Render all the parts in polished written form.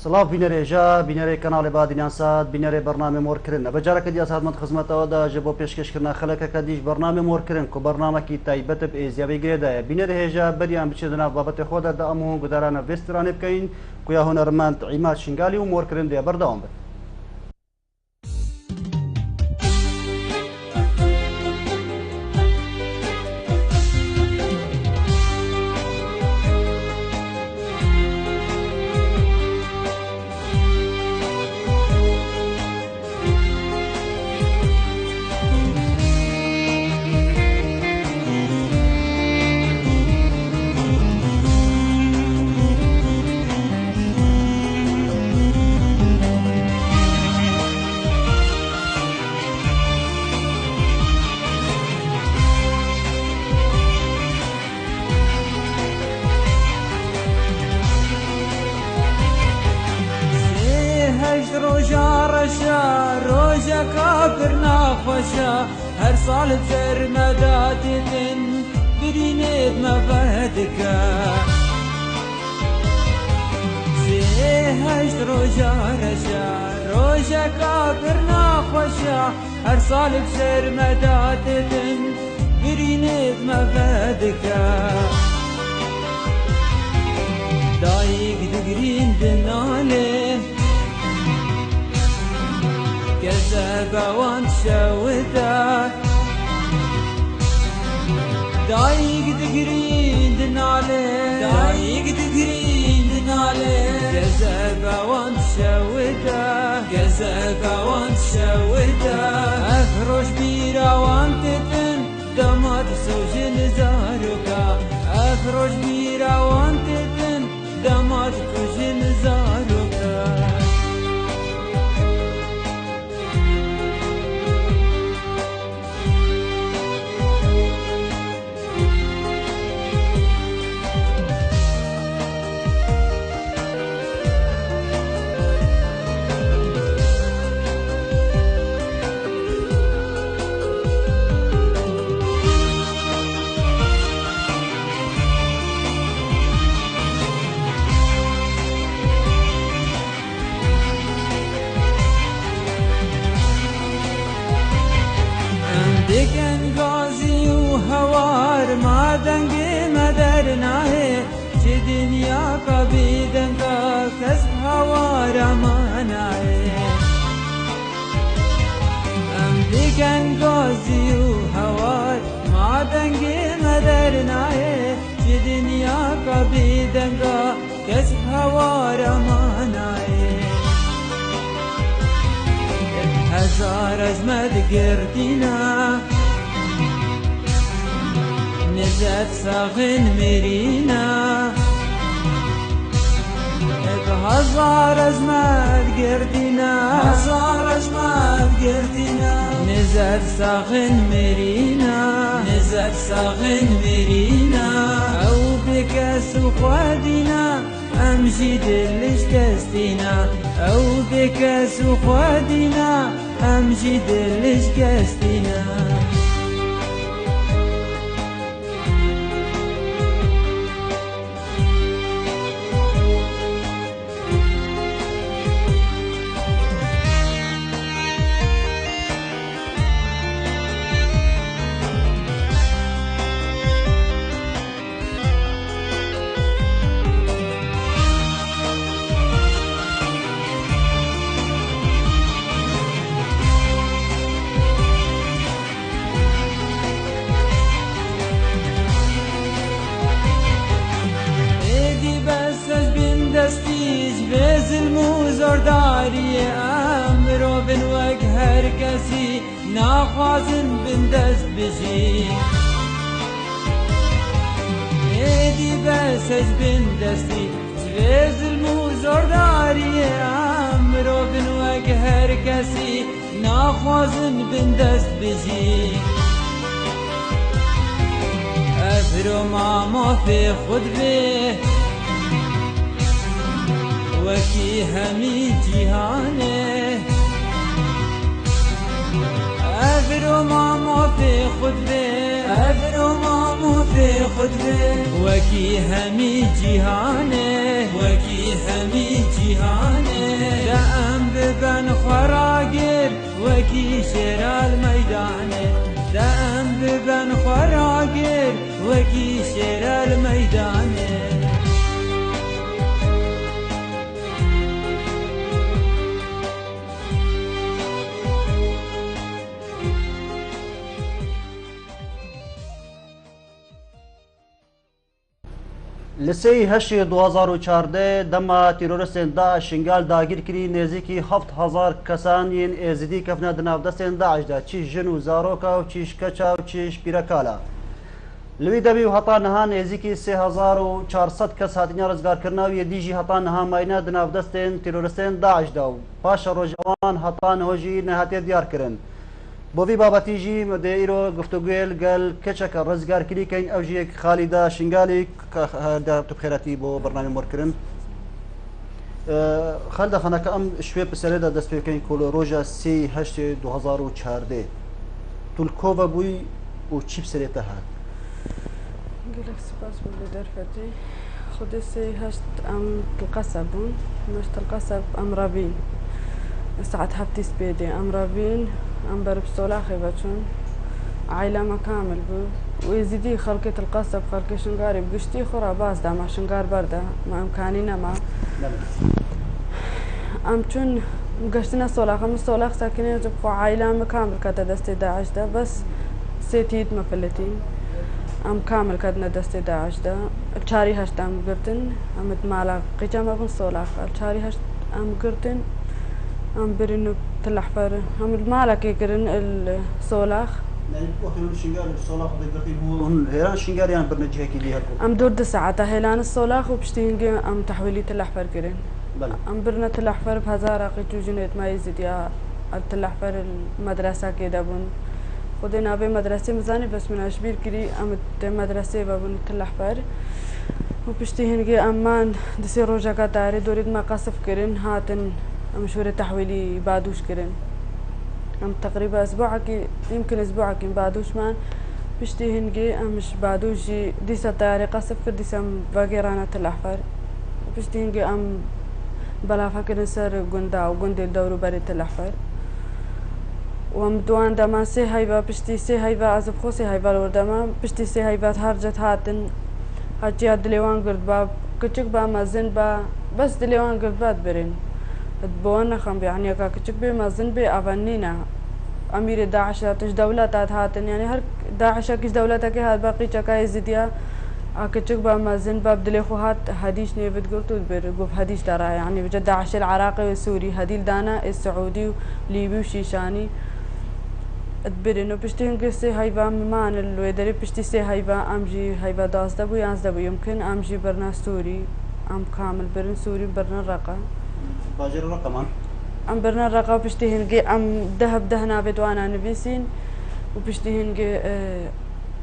سلااف بینەرێژە بینەرێ کەناڵی بادینیان سات بینەرێ بەرنامە مۆرکردن بەجارەکە دی ساعتمەند خزمەتەوەدا ژە بۆ پێشکەشکردنا خەلەکەکە دیش بەرنامە مۆرکردن کو بەرنامەکی تایبەتە ئێزیابی گرێدایە بینەرە هێژە بەریان بچێت ناو بابەتی خۆدا دا ئەموو گودارانە ڤێسترانێ بکەین کو یا هونەرمەند عیماد شنگالی و مۆرکردن دێ بەردەوام بێت. هر سال بسر مداتتن برينيت مفادكا زيهشت روجا رشا روجا كابرنا خوشا هر سال بسر مداتتن برينيت مفادكا دايق دقرين دنالين كذابة وانت شوتك دايق دقرين دنالي دايق دقرين دنالي كذابة وانت شوتك كذابة وانت شوتك افرش بيرا وانت تن دمار سوجن زاروكا افرش بيرا وانت تن دمار سوجن زاروكا دکن غازی و هوار ما دنگ مدر ناهی چه دنیا کا بیدن کا کس هوار ما ناهی دکن غازی و هوار ما دنگ مدر ناهی چه دنیا کا بیدن کا کس هوار ما ناهی هزار ازمد گردینا نزد ساخن مرینا هزار ازمد گردینا هزار ازمد گردینا نزد ساخن مرینا نزد ساخن مرینا او بکس و خودینا امشي دلش كستينا او بكاس وخوادينا امشي دلش كستينا زرداری امرو بن وک هر کسی ناخوازن بن دست بجی ایدی بسش بن دستی ظلم و زرداری امرو بن وک هر کسی ناخوازن بن دست بجی افرو ماما فی خود به وکی همی جهانه افرو ماما فی خود به افرو ماما فی خود به وکی همی جهانه وکی همی جهانه جیهانه دام ببن خراگر وکی شیر المیدانه دام ببن خراگر وکی شیر المیدانه لسی هشت 2014 دما تیرورستن داعش شنگال داگیر کری نزدیکی 7000 کسان ین ازدی کفنا دنافدستن داعش دا چیش جن و زاروکا و چیش کچا و چیش پیرکالا لوی دبی و هتا نها نزدیکی 3400 کس هاتینیا رزگار کرنا و دیجی هتا نها ماینا دنافدستن تیرورستن داعش دا و پاش روجوان هتا نهوجی نهاتی دیار کرن بوی بابتی جی مده ایرو گفتگویل گل کچک رزگار کلی کن او جی خالدا شنگالی دا تبخیراتی بو برنامه مورکرن خالدا خانا که ام شوی پسره دا دست پیکن کل روژا 3/8/2014 تلکوه بوی و چی پسره تا هات گلک سپاس بولی درفتی خود 3/8 ام القصبون مشت القصب ام رابين ساعات حبتي سبيدي ام رابين ام برب سولاخي بچون عائلة ما كامل بو ويزيدي خلقة القصب خلقة شنقاري بقشتي خورا باز دا ما شنقار بردا ما امكانينا ما ام چون قشتنا سولاخ ام سولاخ ساكنين جبقو عائلة ما كامل كتا دستي داعش دا بس سيتيد مفلتين ام كامل كدنا دستي داعش دا الشاري هشت ام قرتن ام اتمالا قيجا بن سولاخ الشاري هشت ام قرتن ام برينو تلحفر هم المالك يقرن السولاخ يعني وقتنا الشنقار السولاخ بيقرتي هو هيران الشنقار يعني برنجي هيك اللي هكو ام دور ساعات هيلان السولاخ وبشتينجي ام تحويلي تلحفر كرن بلى ام برنا تلحفر بهزار قيتو جنيت ما يزيد يا تلحفر المدرسة كده بون خدنا بمدرسة مزاني بس من اشبير كري ام مدرسة بابون تلحفر وبشتينجي امان دسي روجا كتاري دوريد ما قصف كرن هاتن مشورة تحويلي بعدوش كرن ام تقريبا اسبوعك يمكن اسبوعك بعدوش مان بشتي هنجي مش بعدوش ديسا طياري قصف كر ديسا باقيرانا تلحفر بشتي هنجي ام بلا فكر نسر قندا وقندي الدورو بري تلحفر وام دوان دما سي هايبا بشتي سي هايبا ازب خو سي هايبا الوردما بشتي سي هايبا هرجت هاتن هاتي دليوان قرد باب كتشك با مازن با بس دليوان قرد باد برين تبوانا خم يعني كاكتشك بي مازن بي أفنينا أمير داعش تش دولتات هاتن يعني هر داعش كيش دولتك هاد باقي شكاي زديا أكتشك با مازن باب دلي خوات هديش نيفت قلتو بيرقوف هديش ترى يعني بجد داعش العراقي والسوري هديل دانا السعودي وليبي وشيشاني تبرينو بشتي هنقصي هايبا مان الويدري بشتي سي هايبا أمجي هايبا داس دبو يانز دبو يمكن أمجي برنا سوري أم كامل برن سوري برنا رقا باجر الرقم ام برنا الرقا بشتي هنجي ام ذهب دهنا بدوانا نبيسين وبشتي هنجي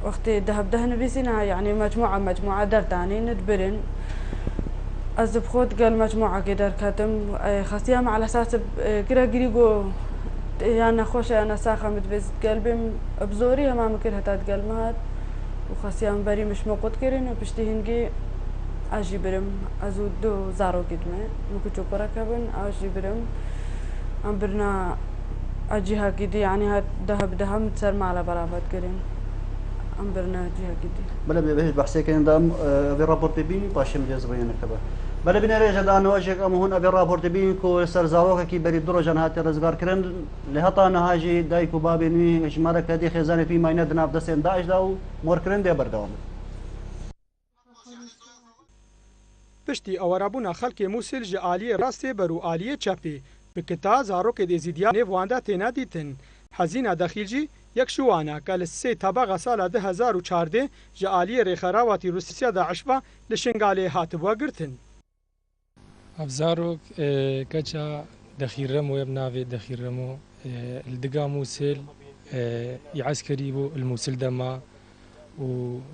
وقتي ذهب دهنا نبيسين يعني مجموعة درتاني ندبرن ازب خود قال مجموعة كدر كاتم خاصيام على اساس كرا قريقو يعني خوش انا ساخة متبزت قلبي بزوري ما مكر هتات قلمات وخاصيام بري مش موقت كرين وبشتي هنجي اجي برم ازودو زارو كدمه مكتو بركبن اجي برم ام برنا اجيها كدي يعني هاد دهب دهم تسر على برافات كرين ام برنا اجيها كدي بلا بيش بحسي كان دام ابي رابورت بيني باشم جزبين كبا بلا بنا رجع دان وجهك ام هون ابي رابورت بيني كو سر زاروك كي بري درجه هات رزقار كرن لهطا نهاجي دايكو بابني اجماله كدي خزانه في ماينه دناف دسن داعش داو مور كرن دي بردوام پشتی ئەوەرەبوونا خەڵکێ مووسل ji aliyê rastê ber û aliyê çapê bi kita zarokê dê zîdiya nêv wanda têne dîtin. Hezîna Dexîl jî yek ji wan e ke li sê tebeqa sala 2014 ji aliyê rêxerawatî Rûsya Daişva li Şingalê hatibû girtin. Ev zarok keça Dexîremo ye bi navê Dexîremo li diga Mûsil yê eskerî bû li Mûsil de ma û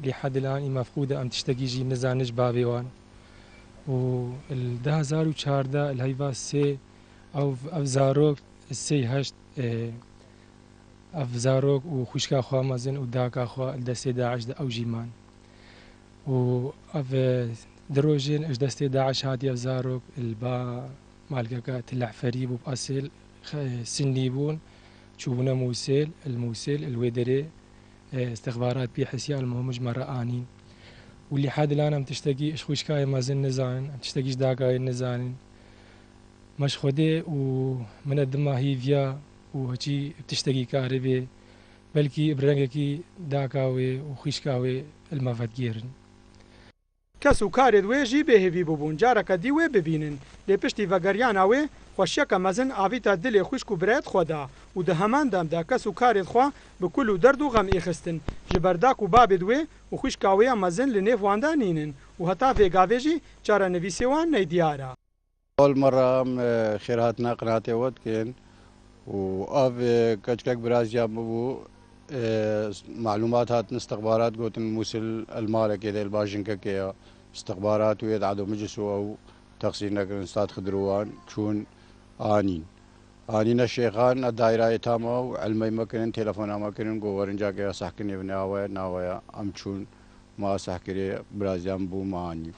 lê hedil an mefqûde em tiştekî jî nizanin ji bavê wan. و 2014 الهيفا سي او زاروك سي هشت اف زاروك وخشكا خوا مازن وداكا خوا الدسي داعش دا او جيمان و اف دروجين اش دستي داعش هاتي افزاروك البا مالكا تلعفري بو باسل سنيبون تشوفنا موسيل الموسيل الويدري استخبارات بيحسيا المهم جمرة آنين واللي حد الآن عم تشتكي اش خوشكاي مازن نزان عم تشتكيش داكاي نزانين مش خودي ومن الدما هيفيا وهجي بتشتكي كهربي بلكي برنگكي داكاوي وخوشكاوي المافات جيرن کەس و کارێت وێژی بێهێوی ببوون جارەکە دی وێ ببینن لێ پشتی ڤەگەریاناوێ خۆشیەکە مەزن ئاڤیتا دلێ خوشک و برایەت خۆدا و دە هەماندامدا کەس و کارێت خوا بکول و دەرد و غەم ئێخستن ji بەرداک و بابێت وێ و خوشکاوەیە مەزن لە نێو واندا نینن و هەتا vêgavêjî çarenivîsê wan neydiyara. أول مرة خير هاتنا قناتي ودكن وأف كشكك برازيا بو معلومات هات استخبارات قوت موسل المالك كده الباجنكا كيا استخبارات ويد عدو مجلسو أو تقصير نكرن استاد خضروان شون آنين الشيخان الدائرة تامة وعلمي مكرن تلفونا مكرن قوارن جاكيا سحكني بناوية ناوية أمشون ما سحكري برازيان بو ما آني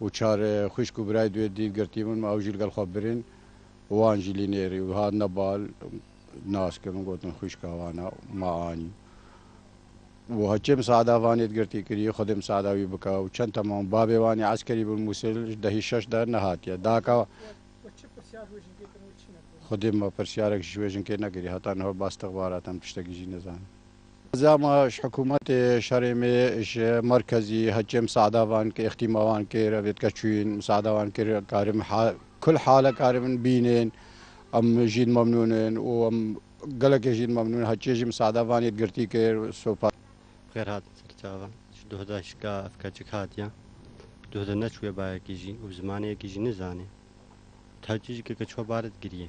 وشار خشكو براي دوي دي قرتيمون ما أوجيل قال خبرين وانجلي نيري وهاد نبال ناس كمان قوتن خشكا وانا ما آني وهجي مساعدة واني تقرتي كري خد مساعدة ويبكا وشان تمام بابي واني عسكري بالموسل دهي شش دار نهاتيا داكا خدم برسيارك جويجن كي نقري حتى نهار باستخبارات هم تشتكي جي نزان زعما حكومة شرمي مركزي هجي مساعدة وان كي اختيما وان كي رفيت كشوين مساعدة وان كي كارم كل حالة كارم بينين ام جين ممنونين وام قلق جين ممنون هجي مساعدة وان يتقرتي كي سوبا خير هات سرتاوا دودا شكا افكاچك هاتيا دودا نچوي بايكي جي وزمانه كي جي نزاني تاجي كي كچو بارد گريه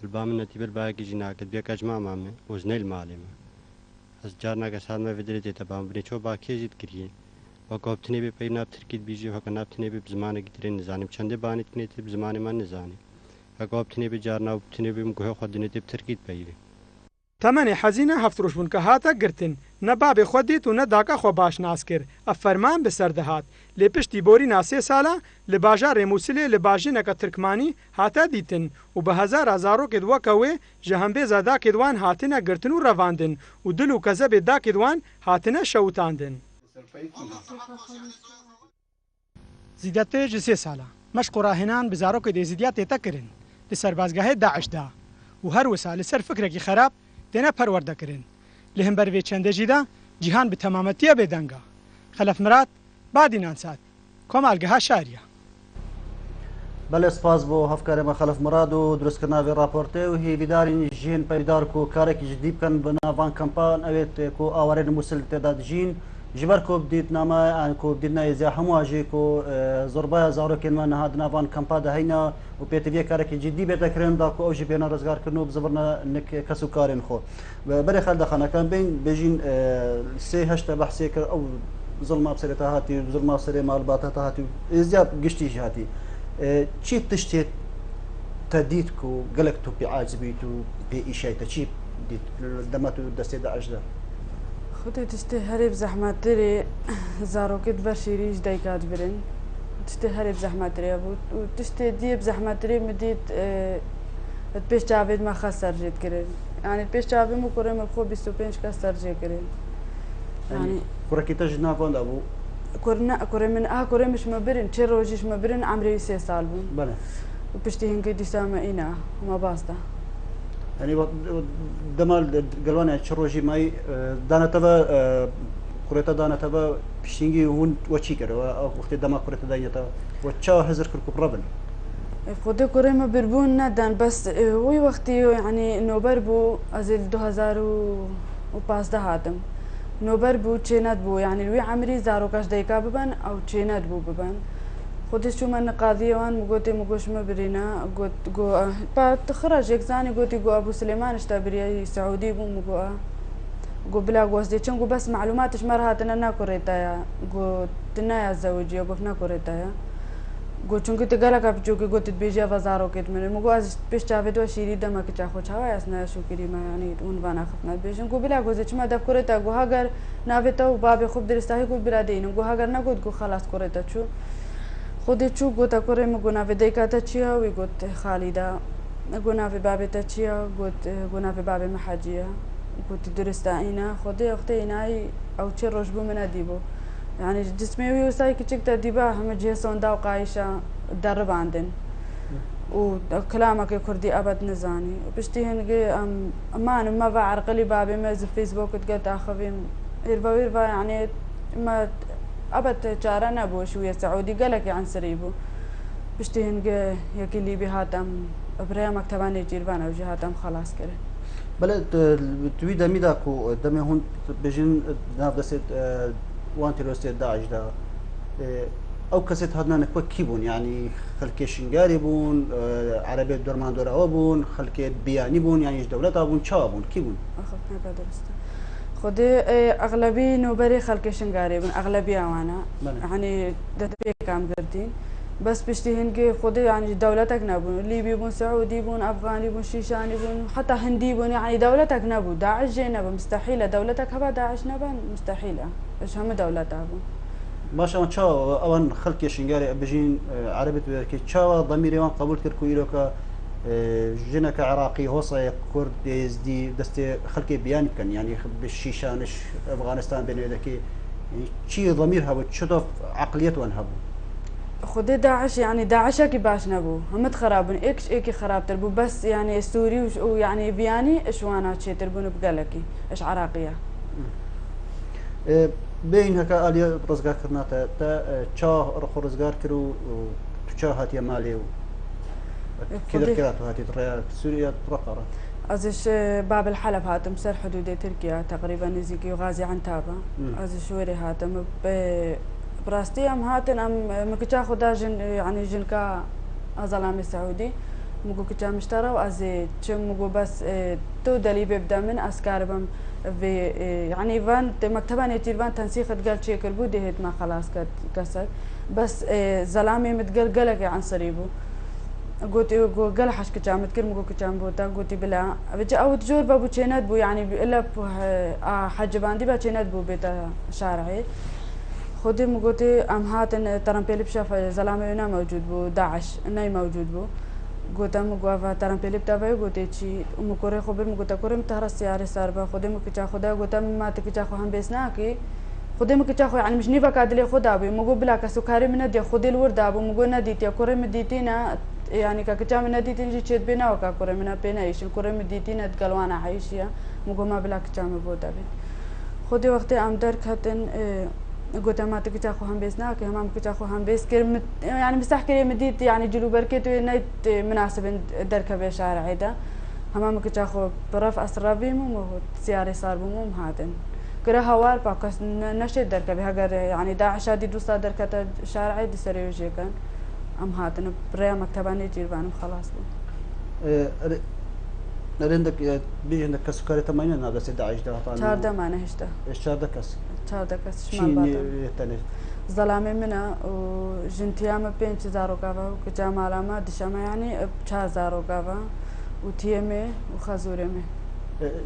البام نتيبر بايكي جي ناكد بيا كجما مامه وزنيل مالما از جارنا کا سال میں ودرتے تبام بني چو باكي جيت گريه وقوبتني بي پینا تركيد بيجي وكنابتني بي زمانه گترين نزاني چنده بانت كنيت زمانه من نزاني وقوبتني بي جارنا وبتني بي مگه خودني تب تركيد بيوي تەمەنی حەزینە هەفتڕۆژ بوون کە هاتە گرتن نە بابێ خۆ دیت و نەداکە خۆ باش ناس کرد ئە فەرمان بەسەردەهات لێ پشتی بۆرینا 3 ساڵە لە باژارێ مووسلێ لە باژینەکە ترکمانی هاتە دیتن و بە هەزار هەزارۆکێت وەکەوێ ژە هەمبێزە داکێدوان هاتنە گرتن و ڕەڤاندن و دل و کەزەبێت داکێدوان هاتنە شەوتاندن زیدەتێ ji 3 ساڵە مەشق و ڕاهێنان بزارۆکە دێزیدیا تێتەکردن لە سەربازگاهێ داعشدا و هەروەسا لەسەر فکرێکی خراپ دێنە پەروەردەکردن لە هەمبەرێ چەندەژیدا جیهان بە تەمامەتیە بێدەنگە خەلەف مراد بادینان سات کۆمەلگەها شاریە بەڵێ سپاس بۆ هەفکارێمە خەلەف مراد و دروستکردناوی راپۆرتێ و هیویدارین ژین پەیدار و کارێکی جدی بکەن بە ناوان کەمپان ئەوێت و ئاوارێن مووسل تێدا دژین ji ber ku dîtname ku dîtna êziya hemû jî ku zorbaya zarokên me niha di navan kampa de heyna û pêtiviyê karekî cidî bêtekirin da ku ew jî bêhna rizgarkirin û bizibirne nik kes û karên xwe. Berê xeldaxanekan bên bêjîn sê heşte behsê kir ew zilma serê hatî zilma serê malbata hatî êziya giştî jî hatî. Çi tiştê te dît ku gelek tu pê aciz bît û pê îşey te çi dît dema tu destê de ejda. خودت تشتي هرب زحمة تري زاروكت برشيريش دايكات برين تشتي هرب زحمة تري وتشتي ديب زحمة تري مديت تبيش جابد ما خسر جيت كرين يعني تبيش جابد مو كوري مبخو 25 كسر جي كرين يعني كوري كي تجنا كون ابو كوري من كوري مش مبرين تشي روجيش مبرين عمري 3 سال بون بله وبشتي هنكي ديسامة إنا ما باستا يعني دمال قالوانا شروجي ماي دانا تبا كوريتا دانا تبا بشينجي هون وشي كده وقت دما كوريتا دانا تبا وتشا هزر كركوب ربن خودي كوري ما بربون ندان بس وي وقتي يعني نوبر بو ازل 2015 هاتم نوبر بو تشينات بو يعني الوي عمري زاروكاش دايكا ببن او تشينات بو ببن خودش شو من قاضي وان مقوتي مقوش مبرينا قوت جو بعد تخرج يكزاني قوتي جو ابو سليمان اشتبري سعودي بو مقوا جو بلا قوسدي تشنقو بس معلوماتش مرهات انا كوريتايا جو تنايا زوجي وقفنا كوريتايا گوت چونکە تگەلەکە بچووکە گوتت بێژە بە زارۆکێت منێ مگواز پێش چاوێتەوە شیری دەمەکە چاخۆ چاوای ئەسنە شوکریمەیانی اونوان ناخفتنات بێژن گو بلا گۆزە چما دەکورێتە گو هەگەر نابێتەوە بابێ خوب درستاهی گوت برادەینم گو هەگەر نەگوت گو خلاص کوڕێتە چوو خودی چوو گوتە کوڕێ مگو ناوێ دەیکاتە چییە وی گوت خالیدا گو ناوێ بابێتە چییە گوت گو ناوێ بابێ مەحەجیە گوتی درستە ئینە خودی ئەوختە ئینایی ئەو چێ ڕۆژ بوو منە دیبوو يعني جسمي ويوساي كتشكتا ديبا هم جيسون داو قايشة درب عندن وكلامك كردي أبد نزاني وبشتي هنجي أما أنا ما بعرقلي بابي ما في فيسبوك تقلت أخوي إربا يعني ما أبد شارنا بو شوية سعودي قالك عن سريبو بشتي هنجي يكلي بهاتم بريا مكتباني جيربان أو جهاتم خلاص كده بلد تويدا ميداكو دمي هون بجين نافدسيت وان تروستي داعش دا او كسيت هادنا نكو كيبون يعني خلكي شنغاري بون عربي درمان دور او بون خلكي بياني بون يعني دولت ابون تشابون كيبون اخذنا درست خدي اغلبي نوبري خلكي شنغاري بون اغلبيه وانا يعني دبي كام قردين بس بشتي هنجي خدي يعني دولتك نبون ليبي بون سعودي بون افغاني بون شيشاني بون حتى هندي بون يعني دولتك نبو داعش جينا مستحيله دولتك هبا داعش نبان مستحيله ايش هم دولتها بون باش اما تشاو اوان خلكي شنغاري بجين عربي كي تشاو ضميري وان قبول كركو يلوكا جنك عراقي هوصي كرد يزدي دستي خلكي بيان كان يعني بالشيشانش افغانستان بين ذاك شي ضميرها وتشوف عقليته انهبو خدي داعش يعني داعش كي باش نبو هم تخرابن ايكي خراب تربو بس يعني سوري ويعني بياني ايش وانا شي تربون بقلكي ايش عراقيه بين هكا اليا رزقار كرناتا تا تشا رخو رزقار كرو تشا هاتي مالي كذا كراتو هاتي سوريا ترقرة ازش باب الحلب هاتم سر حدود تركيا تقريبا نزيكي وغازي عنتابة ازش وري هاتم براستي ام هاتن ام مكتشا خدا جن يعني جنكا ظلامي سعودي مگو كتشا مشترى وازي تشم مگو بس تو دلي بيبدا من اسكار بم في يعني فان مكتبان يتيرفان تنسيخ تقال شي كربو دهيت ما خلاص كسر بس زلامي متقلقلك عن صريبو قلت قال حش كتشام تكلم مگو كتشام بوتا قلت بلا بجا او تجور بابو تشينات بو يعني الا حجبان دي با تشينات بو بيتا شارعي خدي مقولتي ام هاتن ترامبيلي بشاف زلامي هنا موجود بو داعش اني موجود بو قلت ام قوافا ترامبيلي بتابعي قلت شي ام كوري خبر مقولت كوري متهرس سياري صار خدي مكتشا خدا قلت ما تكتشا خو هم بيسناكي خدي مكتشا خو يعني مش نيفا كادلي خدا بي مقول بلا كسكاري من دي خدي الورد ابو مقول نديت يا كوري مديتينا يعني ككتشا من نديتين جي تشد بينا وكا كوري من بينا ايش كوري مديتينا تقلوانا عايشيا مقول ما بلا كتشا مبودا بي خدي وقتي ام درك هاتن قلت ما تكتشا خو هم بيسناكي هم كتشا خو هم بيس كر يعني مستحكي مديت يعني جلو بركتو نيت مناسب دركه بشارع عيدا هم كتشا خو برف اسرابي مو سياري صار بمو هاتن كره هوار باكس نشد دركه بهاجر يعني داعش دي دوسا دركه شارع دي سريوجي كان ام هاتن بريا مكتباني جيربان خلاص بو عندك بيجي عندك كسكري تمانين هذا سيد داعش ده طبعا شارده ما نهشته شارده كس شارده كس شمال باطن ظلامي منا وجنتيام بين تزارو كافا وكجامال ما دشما يعني بشازارو كافا وتيمي وخازورمي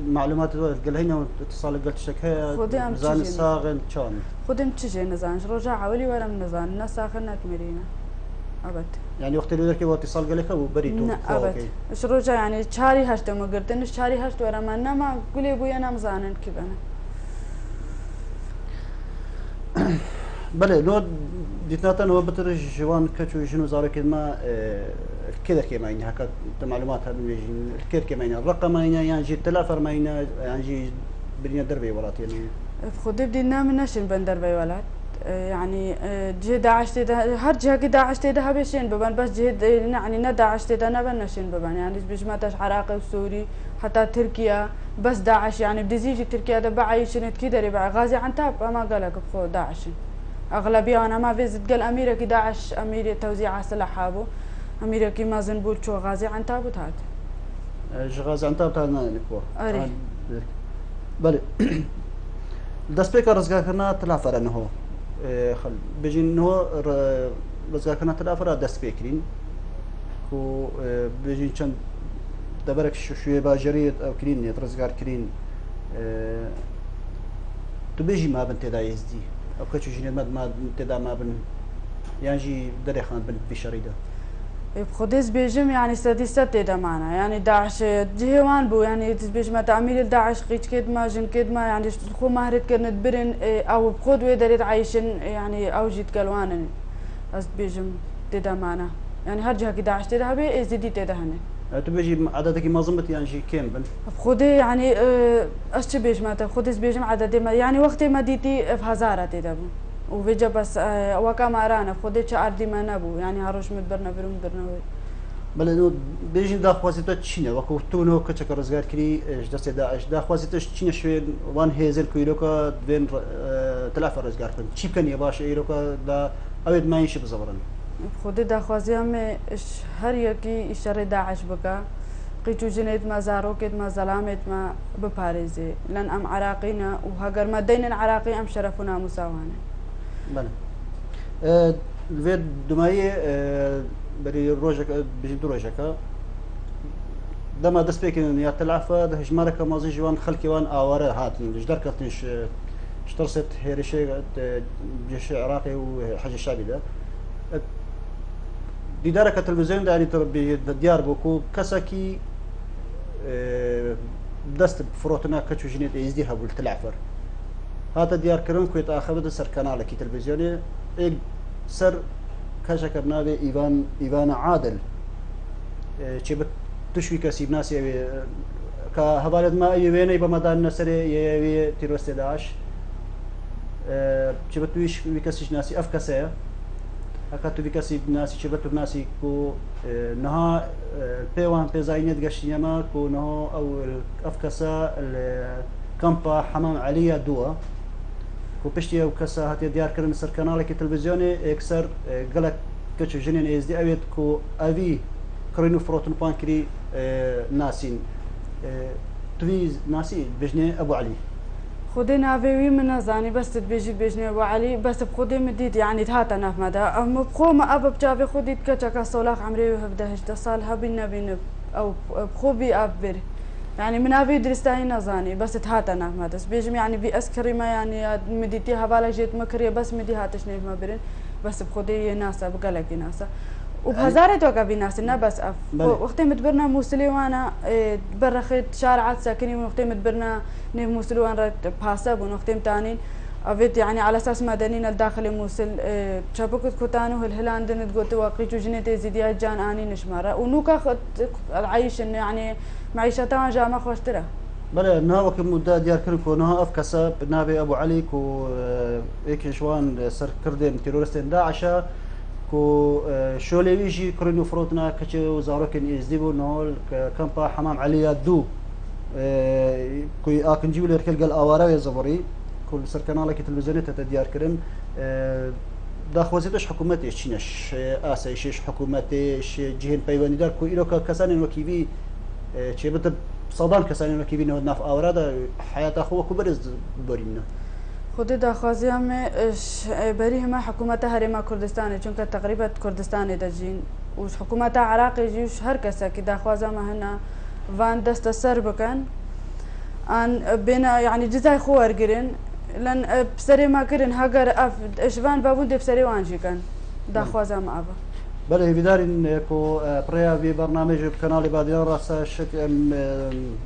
معلومات قال هنا اتصال قلت شك ميزان الصاغن كان خدم تشي نزان رجع ولي ولا نزان الناس ساخنات مرينا ابد يعني وقت اللي ذاك اتصال قال لك ابو بريتو ابد ايش رجع يعني شاري هشت ما قلت شاري هشت ورا ما ما قولي ابويا انا مزانن كيف انا بله لو ديتناتا نو بتر جوان كتشو شنو زارو كلمه كذا كما يعني هكا معلومات هذا كذا كما يعني الرقم يعني جي تلافر ما يعني جي بدنا دربي ولات يعني خدي بدنا من نشن بندربي ولات يعني جهة داعش هر جهة كده داعش تده بيشين ببان بس جهة يعني نداعش تده نبنشين ببان يعني بيجمعتش عراقي وسوري حتى تركيا بس داعش يعني بدزيجي تركيا ده بعيشين كده ربع غازي عنتاب ما قالك بخو داعش أغلبية أنا ما فيزت قال أميرة كي داعش أميرة توزيع سلاح أبو أميرة كي ما زنبول شو غازي عنتاب وتهات غازي عنتاب تهاتنا نكوا أري بله دسبيكر رزقا كنا تلافر انه خل بيجي انه ڕزگارکردنە تەلافرا دەست پێکرین و بێژین چەند دەبەرێک شوێ باژێریت ئەوکرین نێت ڕزگارکردین تو بێژی مابن تێدا ئێزدی ئەو کەچ ژینێت تێدا مابن یانژی دەرێخان بن پیشەڕیدا خودش بيجم يعني سادسة معنا يعني داعش جهوان بو يعني بيجم تعمير داعش قيش كد ما جن كد ما يعني خو مهرت كرنت برن أو بخود ويدريت عايشن يعني أو جيت كلوان أس بيجم تدا معنا يعني هرجها كي داعش تدا هبي إزدي تدا هني تو بيجي عددك منظمة يعني شي كم بن خودي يعني أشتي بيجم خودش بيجم عدد ما يعني وقت ما ديتي في هزارة تدا بو وبيجا بس وكما رانا خودي أردي ما نبو يعني هروش مدبرنا برنا بله نو بيجين داخوازي تو تشينه وكو تونو كتشك رزقار كري جدس داعش داخوازي تو تشينه شوي وان هيزل كويلوكا بين تلعب رزقار كن تشيب كان يباش ايلوكا دا اويد ما ينشي بزبرن خودي داخوازي هم هر يكي اشاره داعش بكا قيتو جنيت ما زاروكت ما ظلامت ما بباريزي لان ام عراقينا وهاجر ما دين عراقي ام شرفنا مساوانا بله الفيد دمائي بري روجك بيجي روجك دما دست بيكن يا تلعفة ده هجمارك مازي جوان خلكي وان آوارة هات جدار كتنش اشترست هيرشي جيش عراقي وحاجة الشعبي ده ديدارك التلفزيون ده يعني تربي ديار بوكو كساكي دست بفروتنا كتشو جنيت يزديها بالتلعفر هذا ديار كرون كويت آخر سر كنالك تلفزيوني إيه سر كاشا كرنابي إيفان عادل شبت تشوي كسيب ناس يبي كهبالد ما يبيني بمدان نسر يبي تيروست داعش شبت تويش بكسيش ناسي أفكسية هكذا بكسيب ناسي شبت ناسي كو نها بيوان بيزاينيت قشيما كو نها أو أفكسا الكامبا حمام عليا دوا وبشتي او كسا هاتي ديار كرن سر كنالك تلفزيوني اكسر قالك كتشو جنين از دي اويت كو افي كرينو فروتن بانكري ناسين توي ناسي بجني ابو علي خودي نافيوي من زاني بس تبيجي بجني ابو علي بس بخودي مديد يعني تهاتا ناف مدى ام بخوم اب بجافي خودي كتشكا صولاخ عمري وهبدهش دصال هبين نبين او بخوبي ابر يعني من أبي درستاني نزاني بس تهاتنا ما دس بيجم يعني بأسكري ما يعني مديتي هبالة جيت مكرية بس مدي هاتش نيف ما برين بس بخدي ناسا بقلق ناسا وبهزارة توقع بناس إنه بس وقت متبرنا موسلي وأنا برخت شارعات ساكنين وقت متبرنا نيف موسلي وأنا بحاسب وقت تاني أبيت يعني على أساس مدنيين الداخل موسل شبكة كتانو هالهلان دنت قلت واقيتو جنتي زيديات جان آني نشمارة ونوكا العيش إنه يعني معيشتها جامعة خوشترة بله نها وقت مدة ديار كرنكو نها أفكسا نابي أبو علي كو إيك شوان سر كردين تيرورستين داعشة كو شوليويجي كرنو فروتنا كتشي وزاروكن إزديبو نهول كامبا حمام عليا دو كوي آكن جيو ليركل قال آوارا يزبري كل سر كنالك تلفزيوني تديار كرن داخوازيتش حكومتي شينش اسايش حكومتي جهين بيواني دار كو إلوكا كسانين وكيبي چه بده صدان کسانی رو که بینه نف آورده حیات خو کبرز برینه خود داخوازی هم بری همه حکومت هرما کردستانه چون که تقریبا کردستان دجین و حکومت عراقی جیوش هر کسی که داخوازه ما هنا وان دست سر بکن ان بین يعني جزای خوار گرین لان بسری ما کرن هاگر اف اشوان بابون دبسری وانجی کن داخوازه ما ابا بله بدارين كو بريا في برنامج بقناه باديان راسا شك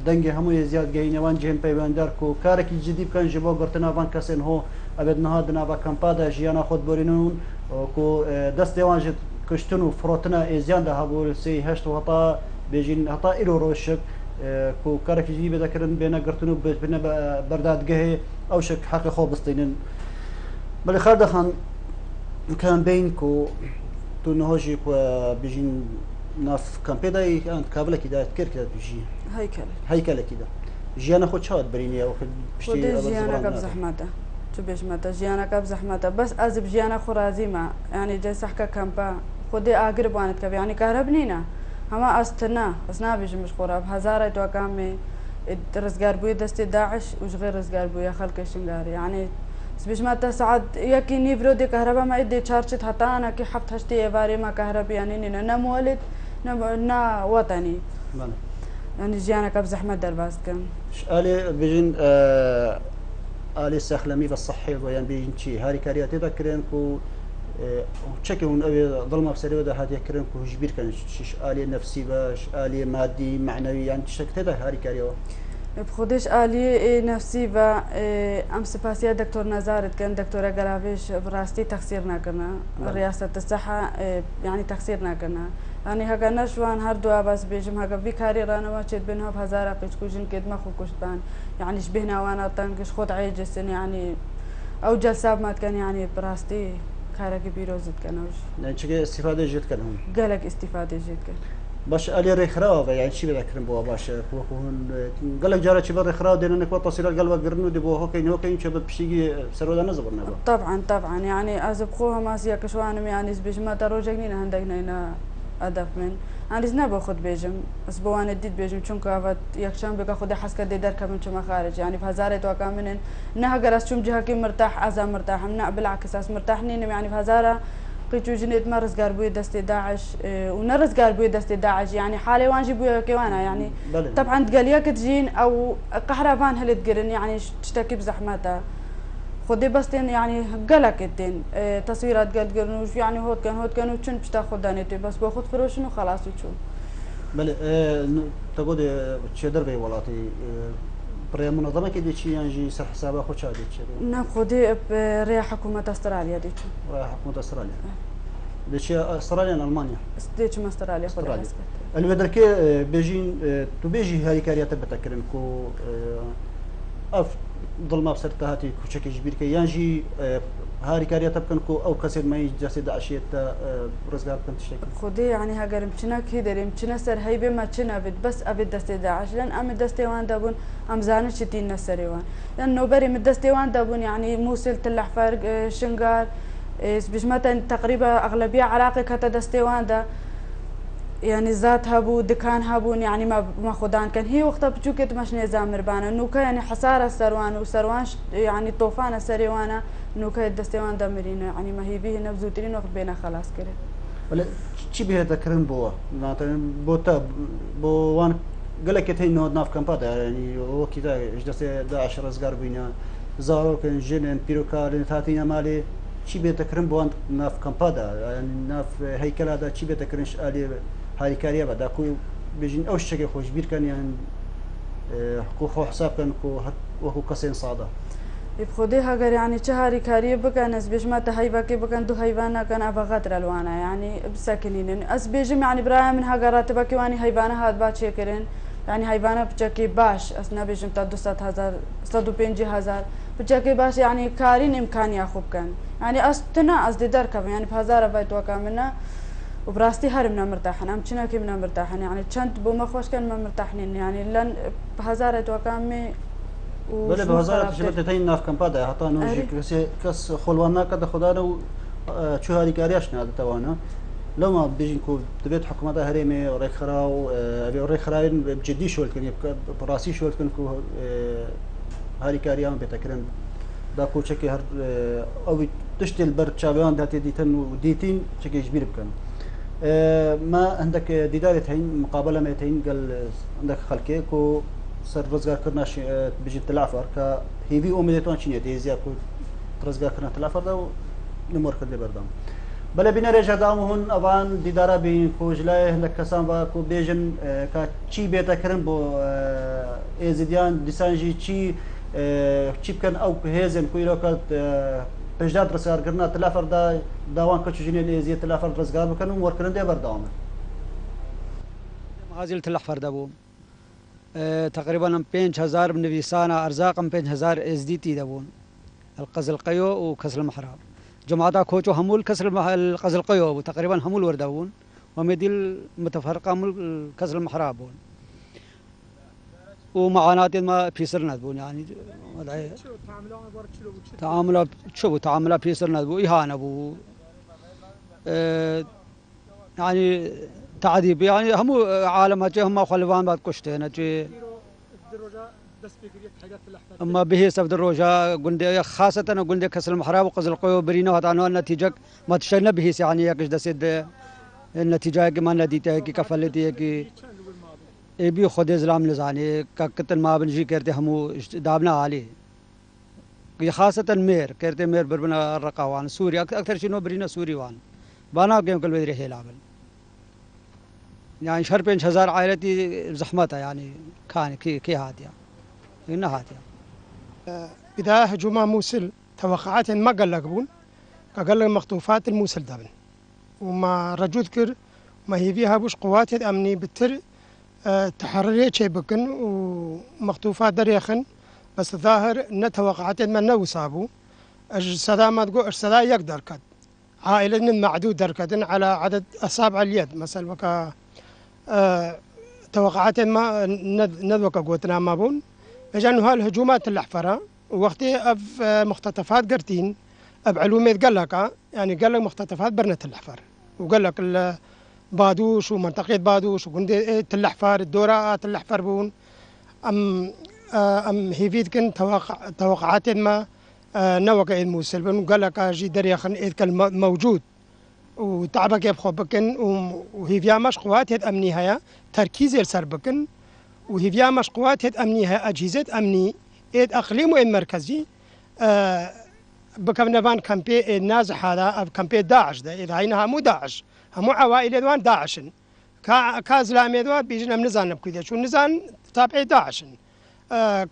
دنگي همو زياد جينوان جيم بيواندار كو كارك جديد كان جبو قرتنا فان كاسن هو ابد نهادنا با كامبادا جيانا خود بورينون كو دست وانج كشتنو فروتنا ازيان ده هبول سي هشت وهطا بيجين هطا الو روشك كو كارك جديد بذكرن بينا قرتنو بينا برداد جهه او شك حق خو بسطينن بل خالد خان كان بينكو تو نهاجي كو بيجين ناف كامبيدا انت كابلا كده تكر كده بيجي هيكل كده جيانا خود شاد برينيا وخد بشتي جيانا قبل زحمته شو بيش متى جيانا قبل زحمته بس ازب جيانا خرازي ما يعني جاي صحكا كامبا خدي اقرب وانت كبي يعني كهربنينا هما استنا اسنا بيجي مش خراب هزاره تو كامي رزقار بوي دست داعش وش غير رزقار بوي خلق شنغاري يعني سبيش ما تسعد يكي نيفرو دي كهرباء ما يدي تشارجت حتى أنا كي حبت هشتي باري ما كهرباء يعني نا مولد نا وطني يعني جيانا كب زحمة درباس كم آلي بيجن آلي السخلمي بالصحي ويان بيجن شيء هاري كاريا تذكرين كو تشكون أبي ظلمة بسرية وده هذا يكرن كو جبير كان شيش آلي نفسي باش آلي مادي معنوي يعني تشك تذا هاري كاريا بخودش آلي نفسي و أم سپاسيا دكتور نزارت كان دكتورة قرافيش براستي تقصير ناكرنا رئاسة الصحة يعني تقصير ناكرنا يعني هكا نشوان هر دو بس بيجم هكا في كاري رانا ما تشد بينها بهزارة بيش كوجن كد ما خو كشتان يعني شبهنا وانا تنقش خود عيجسن يعني أو جلساب ما كان يعني براستي كارك بيروزت كانوش يعني شكل استفادة جد كانهم قالك استفادة جد كان باش آلي ريخراو يعني شي بذكرن بوا باش هون قالك جارة شي بريخراو دينا نكوا تصير القلب قرنو دي بوا هو كاين شباب بشيء سرودا نزبرنا طبعا يعني أزبخوها ما سيا كشوانم يعني سبيش ما تروجنين هندقنا أدف من أنا زنا باخد بيجم أسبوعان الديد بيجم چون كافت يكشان بقى خود حسك ديدار كمن شو ما خارج يعني بهزارة توقع منن إنها جلس شوم جهة كي مرتاح عزام مرتاح منا بالعكس أس مرتاحين يعني بهزارة قيتو جنيت مرز قاربوي دست داعش ونرز قاربوي دست داعش يعني حالي وان جيبويا كيوانا يعني طبعا تقاليا كتجين أو قهربان هل تقرن يعني تشتكي بزحمتها خدي بس يعني قلق الدين تصويرات قد قرنوش يعني هود كان وشن بتاخد دانيتي بس باخد فروشن وخلاص يشوف بله تقول تشدر بي ولاتي بري منظمة كده شيء يعني صح حسابه خو شادي شيء نعم خدي بري حكومة أستراليا ديتشو ري حكومة أستراليا ديتشي أستراليا ألمانيا ديتشو أستراليا أستراليا الودرك بيجين تبيجي هاي كاريا تبتكرن كو أف ظلمة بسرتها هاتي كوشك جبير كي ينجي هاري كاريا تبكن كو أو كسر ما يجسد عشية رزقار كنت شيء خدي يعني هاجر مشنا كيدر مشنا سر هاي بما مشنا بد بس أبي دستي داعش لأن أم دستي وان دابون أم زانش شتين نسري وان لأنه بري من دستي وان دابون يعني موصل تلح فرق شنقار بجمة تقريبا أغلبية عراقي كتا دستي وان دا يعني ذات هابو دكان هابون يعني ما خدان كان هي وقتها بتشوكت مش نظام مربانا نوكا يعني حصارة السروان وسروان يعني طوفان السريوانا نوكا الدستوان دمرين يعني ما هي به نبزوتين وقت بينا خلاص كده ولا شي به ذكرن بوا مثلا بوتا بوان قالك هي انه ناف كامبادا يعني وكذا اجلس 11 رزقار بينا زارو كان جنن بيروكار تاتينا مالي شي به ذكرن بوان ناف كامبادا يعني ناف هيكل هذا شي به ذكرنش الي هاي كاريا بعد كو بيجين أو شيء خوش بير كان يعني كو خو حساب كان كو وكو كسين صادا يبخدي هاجر يعني شهري كاريا بكان أسبيج ما تهيبا كي بكان دو هيبانا كان أبغى الوانا يعني بساكنين أسبيج يعني برايا من هاجرات بكي واني هيبانا هاد باتشي كرين يعني هيبانا بتشكي باش أسنا بيجم تدو 150,000 بتشكي باش يعني كارين إمكاني ياخذ كان يعني أستنا أصدي دركب يعني بهزارة بيتوا كاملنا وبراستي هرمنا مرتاحين أم كنا كي منا مرتاحين يعني كنت بوما خوش كان ما مرتاحين يعني لأن بهزارة وكامي بله بهزارة شبت تين ناف كامبادا حتى نوجي كس خلوانا كده خدانا شو هذه كارياش نادى توانا لما بيجينكو تبيت حكومة هرمي وريك خراو أبي وريك خراين بجدي شغل كان يبقى براسي شغل كان كو هذه كاريان بتكرن دا كو شكل هر أو تشتل برد شابان ده تديتن وديتين شكل كبير بكن ما عندك ديدارة هين مقابلة ما هين قال عندك خلكي كو سر رزقار كرناش بيجي تلعفر كا هيفي أميدتوان شنية ديزيا كو رزقار كرنا تلعفر ده ونمر كده بردام بله بين رجع دامهن أبان ديدارة بين كو جلاي عندك كسان با كو بيجن كا شي بيتا كرن بو إزديان ديسانجي شي بكن أو هزن كو يلوكات بجداد رزقار كرنا تلعفر ده داوان كتشجني اللي زي تلعفر رزقار بكن ونمر كرن ده بردام مغازل تلعفر ده بو تقريبا 5000 بنفيسانا أرزاقم 5000 إزديتي دبون القزل قيو وكسر المحراب جماعة كوچو همول كسر القزل قيو وتقريبا همول وردبون ومديل متفرقة همول كسر المحراب بون ومعاناة ما بيسرنا بون يعني تعاملها بيسرنا بو إهانة بو يعني تعذيب يعني هم عالم هجي هم خلفان بعد كشتين هجي اما به سبد الروجا قلنا خاصه قلنا كسر المحراب وقزل القيو برينو هتانو النتيجه ما تشينا به يعني يكش دسد النتيجه ما نديته كي كفلتي كي بي خود اسلام لزاني كقتل ما بنجي كرتي همو دابنا عليه خاصه مير كرتي مير بربنا الرقاوان سوري اكثر شنو برينا سوري وان بانا قيم كل بدري هيلابل يعني شهر 5000 عائلتي زحمتها يعني كان كي هاتيا إنها هاتيا إذا هجوم موصل توقعات ما قلقبون قلق مخطوفات الموصل دابن وما رجو ذكر ما هي فيها بوش قوات أمني بالتر تحررية شيء بكن ومخطوفات دريخن بس ظاهر نتوقعات ما نوصابو الصدا ما تقول الصدا يقدر كد عائلة معدود دركدن على عدد أصابع اليد مثلا وكا توقعات ما ندوك قوتنا ما بون اجانو هالهجومات الأحفرة وقتي أف مختطفات قرتين بعلومات قلقة يعني قلق مختطفات برنة الأحفر وقلق بادوش ومنطقة بادوش وقندي الأحفر الدورات الأحفر بون أم هيفيد كن توقعات ما نوقع الموصل بن قلق جي دريخن إذ موجود وتعبك يبخو بكن وهي فيها مش قوات هاد أمني هيا تركيز يرسر بكن وهي فيها مش قوات هاد أمني هيا أجهزة أمني إد أقليم وإد مركزي بكم نبان كامبي النازح هذا كامبي داعش ده إذا هينها مو داعش همو عوائل دوان داعشن كازلامي دوان بيجينا من نزان نبكي شو نزان تابعي داعشن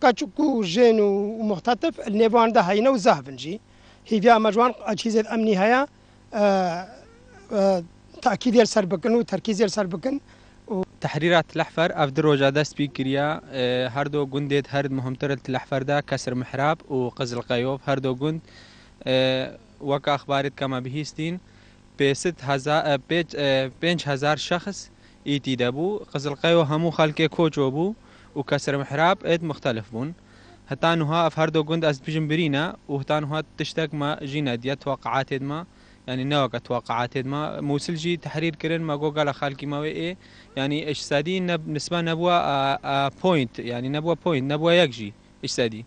كاتشكو جين ومختطف النيفان ده هينا وزهفنجي هي فيها مجوان أجهزة أمني هيا تأكيد يرسل بكن وتركيز يرسل بكن تحريرات الأحفر أفدر روجادا سبيكريا هردو جندت هرد مهمتر الأحفر دا كسر محراب وقزل قيوب هردو جند وكا أخبارت كما بهيستين بينش هزار شخص إيتي دابو قزل قيو همو خالكي كوچو بو وكسر محراب إد مختلف بون هتانوها أفهردو جند أز بيجن برينا وهتانوها تشتاق ما جينا ديا توقعات ما يعني نوقع توقعات ما موصل جي تحرير كرن ما جو قال خالكي ما إيه يعني إيش سادي نسبة نبوة بوينت يعني نبوة بوينت نبوة يكجي إيش سادي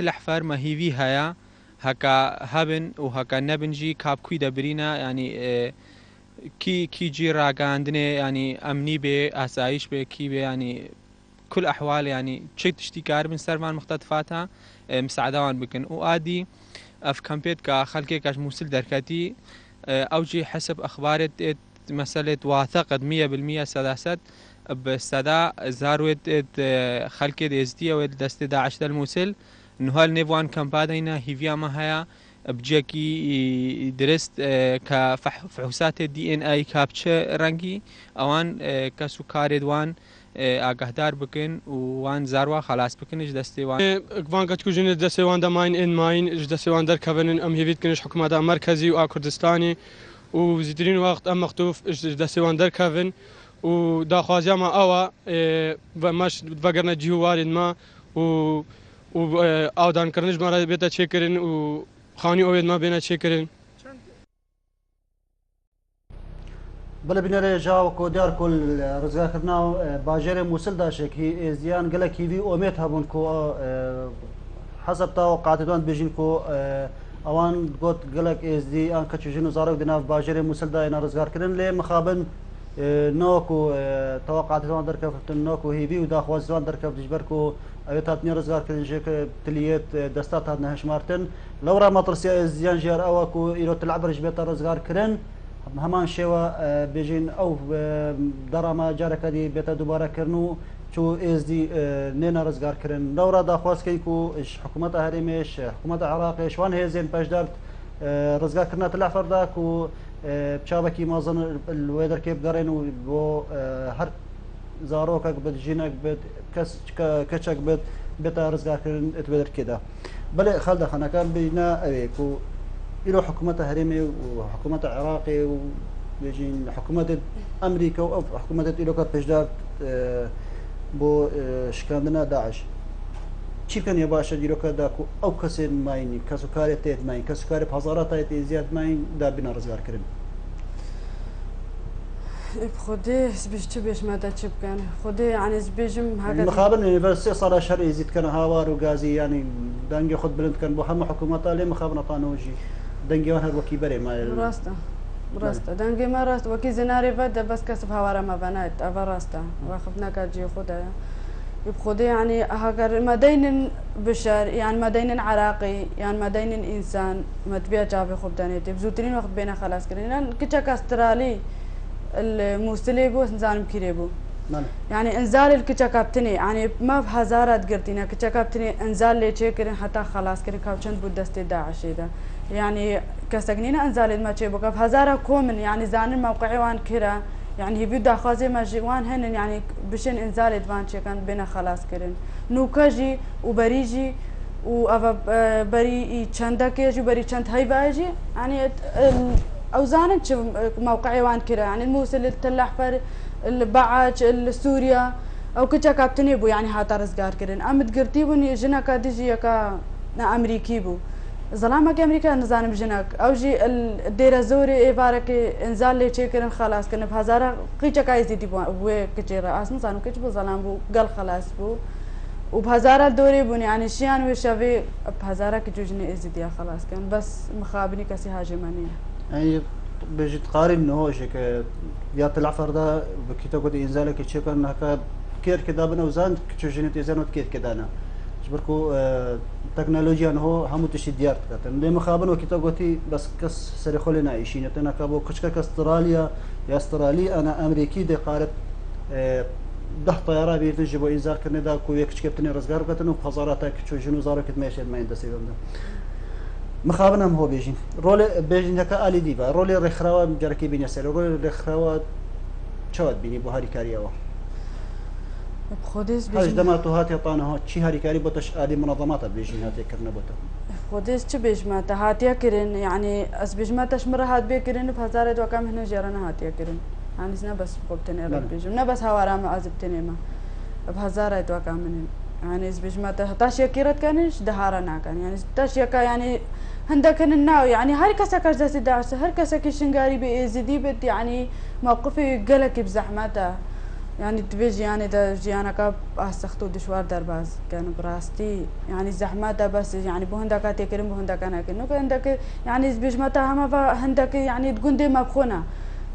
الأحفر ما هي فيها يا هكا هبن وهكا نبنجي كاب كويدا برينا يعني كي جي راقاندني يعني أمني بي أسايش بي كي بي يعني كل أحوال يعني شيء تشتكار من سرمان مختطفاتها مساعدوان بكن وآدي اف كامبيت كا خلقي كاش موصل دركاتي اوجي حسب اخبار مسألة واثقد 100% سداسات بسدا زاروت خلقي ديزدية ودست داعش الموصل انه هالنيفوان كامبادينا هيفيا ما هيا بجاكي درست كفحوسات دي ان اي كابتشا رنجي اوان كسكاري دوان آگاهدار بکن وان زاروا خلاص بکنش دستی وان وان کچکو جن دستی وان دماین این ماین دستی وان در کونن ام هیوید کنش حکومت مرکزی و کردستانی و زیدرین وقت ام مختوف دستی وان در کون و داخوازیا ما آوا و ماش وگرنه جیوارد ما و آودان کرنش ما را بیتا چه کرن و خانی اوید ما بینا چه کرن بلا بنرى جاو كودار كل رزقا كرنا باجر موصل داشك هي زيان قال لك في اوميت هبون كو حسب توقعات دوان بيجين كو اوان قلت قال لك از دي ان كتشجنو زارو دنا باجر موصل دا انا رزقا كرن لي مخابن نوكو توقعات دوان دركف نوكو هي بي ودا خواز دوان دركف دجبركو ايتات ني رزقا كرن جيك تليات دستات هاد نهش مارتن لو را مطرسي زيان جار اوكو يلو تلعب رجبت رزقا كرن همان شوا بيجين او درما جاركدي بيتا دوباره كرنو شو از دي نينا رزقار كرن دورة دا خواست كيكو حكومة هرميش حكومة عراقي شوان هي زين باش دارت رزقار كرنا تلع فرداك و بشابكي مازن الويدر كيف قرين و هر زاروكك بتجينك بت كشك بت بيتا رزقار كرن اتبدر كده بل خالد خنا كان بينا اويكو إلى حكومة هرمي وحكومة عراقي وبيجين حكومة أمريكا أو حكومة إلى كبشدار بو شكاندنا داعش. چی کن یباشه دیرو که داکو أو کسی ماینی کسکاری تیت ماین، کسکاری بازارات تیت زیاد ماین دا بنا رزگار کریم. بخودي سبيش تبيش ما تشب كان خودي يعني سبيجم هكذا مخابن بس صار شهر يزيد كان هوار وغازي يعني دنجي خد بلند كان بوحم حكومات لي مخابن طانوجي دنجي وهر وكي بري ما راستا دنجي ما راست وكي زناري بدا بس كسب هوارا ما بنات افا راستا واخفنا كاجي خدها بخودي يعني هاجر مدين بشر يعني مدين عراقي يعني مدين انسان ما تبيع جابي خبداني تبزوترين وقت بينا خلاص كرينا كتشك استرالي الموسلي بو انزال مكيريبو يعني انزال الكتشكابتني يعني ما بهزارات قرتينا كتشكابتني انزال لي تشكرين حتى خلاص كرين كابتشند بودست داعش ده يعني كسجنينا انزال ما تشي بقى بهزارة كومن يعني زان الموقعي وان كرا يعني بيبدا خوازي ما جوان هن يعني بشن انزال دوان كان بينا خلاص كرين نوكاجي وبريجي وافا بري تشندكيجي بري تشند هاي باجي يعني اوزان موقعي وان كرا يعني الموصل التلحفر البعاج السوريا او كتا كابتني بو يعني هاتا رزقار كرين امد قرتي بني جنا كاديجي كا امريكي بو ظلامك امريكا نزانم جنك او جي الديره زوري ايبارك انزال لي تشكرن خلاص كن بهزاره قيچا كايزي دي بو كجيرا اسن زانو كج بو ظلام بو قال خلاص بو وبهزاره دوري بني يعني شيان وشافي بهزاره كجوجني ازديا خلاص كان بس مخابني كسي هاجمانيه يعني بيجي تقارن انه هو شيك يا العفر ده بكيتو قد انزالك تشكرن هكا كير كدا بنا وزان كجوجني تزانو كير كدا انا بركو تكنولوجيا هو هم تشديار كاتن لما خابن وكيتا قوتي بس كس سريخولنا عايشين انا كابو كشكا استراليا يا استرالي انا امريكي دي قارب ده طياره بيتجبوا انذار كندا كو كشكبتني رزقار كاتن وبازاراتك جنو زارو كت ماشي ما يندسي مخابن هم هو بيجين رول بيجين هكا الي ديفا رول الرخراوه جركي بين يسال رول الرخراوه شواد بيني بوهاري كاريوا بخوديس هاش دماتو هاتي طانه شي هاري كاري بوتش ادي منظمات بيجين هاتي كرنا بوتو خوديس تش بيجمات هاتيا كرين يعني اس بيجماتش مره هات بيكرين بهزاره وكم هنا جرنا هاتيا كرين يعني سنا بس بوبتني رب بيجمنا بس هوارا ما عزبتني ما بهزاره وكم من يعني اس بيجمات هتاش يكيرت كانش دهارنا كان يعني تاش يكا يعني هندك الناو يعني هاي كسك جالس داعس هر كسك شنغاري بيزيدي بت يعني موقفي قلك بزحمته يعني تبيجي يعني دا جيانا كاب استختو دشوار درباز كانوا براستي يعني زحمته بس يعني بهندك تكرم بهندك انا كنو عندك يعني بيجمتا هما هندك يعني تكون دي مبخونه